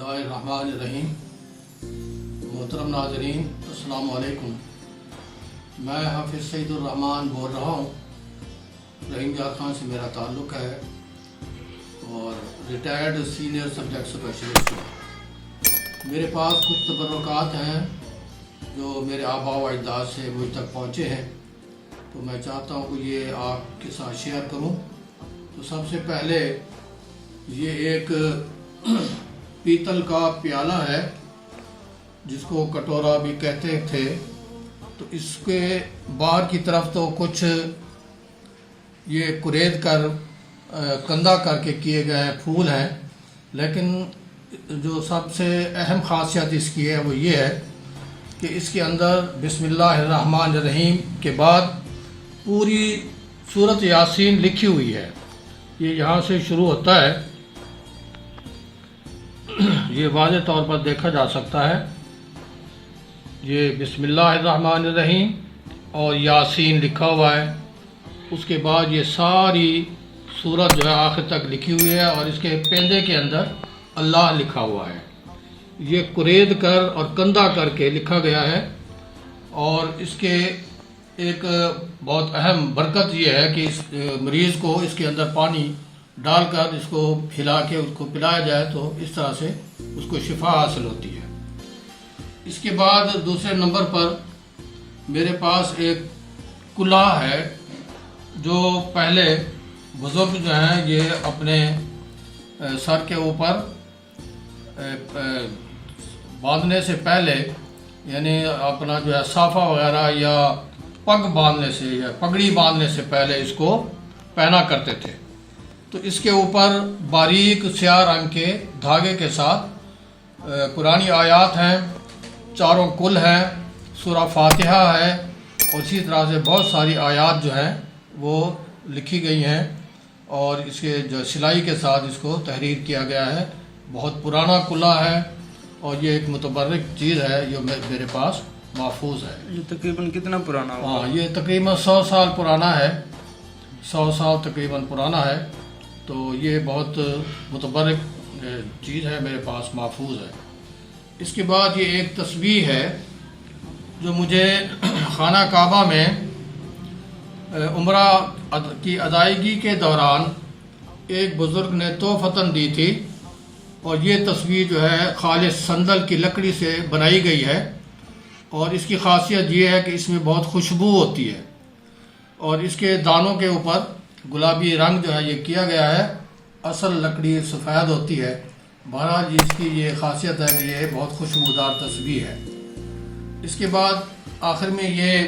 बिस्मिल्लाहिर्रहमानिर्रहीम। मोहतरम नाज़रीन, अस्सलाम वालेकुम। मैं हाफिज़ सईदुर्रहमान बोल रहा हूँ। रहीम यार खान से मेरा ताल्लुक़ है और रिटायर्ड सीनियर सब्जेक्ट स्पेशलिस्ट हूँ। मेरे पास कुछ तबर्रुकात हैं जो मेरे आबा व अजदाद से मुझ तक पहुँचे हैं, तो मैं चाहता हूँ कि ये आपके साथ शेयर करूँ। तो सबसे पहले ये एक पीतल का प्याला है जिसको कटोरा भी कहते थे। तो इसके बाहर की तरफ तो कुछ ये कुरेद कर कंधा करके किए गए फूल हैं, लेकिन जो सबसे अहम खासियत इसकी है वो ये है कि इसके अंदर बिस्मिल्लाहिर्रहमानिर्रहीम के बाद पूरी सूरत यासीन लिखी हुई है। ये यहाँ से शुरू होता है, ये वाज़े तौर पर देखा जा सकता है। ये बिस्मिल्लाहिर्रहमानिर्रहीम और यासीन लिखा हुआ है। उसके बाद ये सारी सूरत जो है आखिर तक लिखी हुई है और इसके पेंदे के अंदर अल्लाह लिखा हुआ है। ये कुरेद कर और कंधा करके लिखा गया है। और इसके एक बहुत अहम बरकत ये है कि इस मरीज़ को इसके अंदर पानी डालकर इसको हिला के उसको पिलाया जाए तो इस तरह से उसको शिफा हासिल होती है। इसके बाद दूसरे नंबर पर मेरे पास एक कुल्ला है जो पहले बुज़ुर्ग जो हैं ये अपने सर के ऊपर बांधने से पहले, यानी अपना जो है साफ़ा वगैरह या पग बांधने से या पगड़ी बांधने से पहले इसको पहना करते थे। तो इसके ऊपर बारीक स्याह रंग के धागे के साथ कुरानी आयात हैं, चारों कुल हैं, सूरा फातिहा है और इसी तरह से बहुत सारी आयात जो हैं वो लिखी गई हैं और इसके जो सिलाई के साथ इसको तहरीर किया गया है। बहुत पुराना कुल्ला है और ये एक मुतबर्रिक चीज़ है जो मेरे पास महफूज है। ये तकरीबन कितना पुराना होगा? हाँ, ये तकरीबन 100 साल पुराना है, 100 साल तकरीबन पुराना है। तो ये बहुत मुतबर्रिक चीज़ है, मेरे पास महफूज है। इसके बाद ये एक तस्बीह है जो मुझे खाना काबा में उम्रा की अदायगी के दौरान एक बुज़ुर्ग ने तोहफ़तन दी थी। और ये तस्वीर जो है खालिस संदल की लकड़ी से बनाई गई है और इसकी खासियत ये है कि इसमें बहुत खुशबू होती है और इसके दानों के ऊपर गुलाबी रंग जो है ये किया गया है। असल लकड़ी सफ़ेद होती है। बहरहाल इसकी ये खासियत है कि ये बहुत खुशबूदार तस्वीर है। इसके बाद आखिर में ये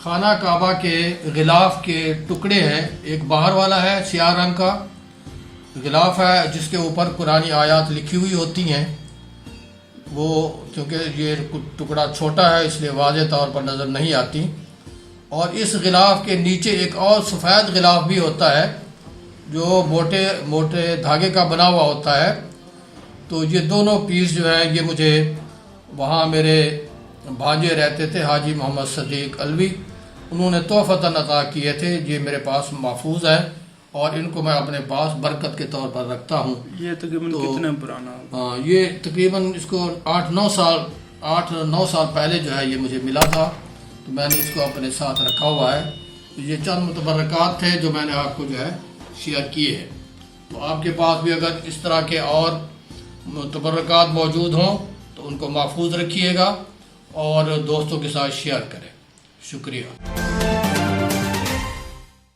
खाना काबा के गिलाफ के टुकड़े हैं। एक बाहर वाला है स्याह रंग का गिलाफ है जिसके ऊपर कुरानी आयात लिखी हुई होती हैं। वो क्योंकि ये टुकड़ा छोटा है इसलिए वाज़े तौर पर नज़र नहीं आती। और इस गिलाफ के नीचे एक और सफ़ेद गिलाफ भी होता है जो मोटे मोटे धागे का बना हुआ होता है। तो ये दोनों पीस जो है ये मुझे वहाँ मेरे भांजे रहते थे हाजी मोहम्मद सदीक अलवी, उन्होंने तोहफ़तन अता किए थे। ये मेरे पास महफूज है और इनको मैं अपने पास बरकत के तौर पर रखता हूँ। ये तकरीबन कितना पुराना? हाँ, ये तकरीबन इसको 8-9 साल पहले जो है ये मुझे मिला था, तो मैंने इसको अपने साथ रखा हुआ है। तो ये चंद मुतबर्रकात थे जो मैंने आपको जो है शेयर किए हैं। तो आपके पास भी अगर इस तरह के और मुतबर्रकात मौजूद हों तो उनको महफूज रखिएगा और दोस्तों के साथ शेयर करें। शुक्रिया।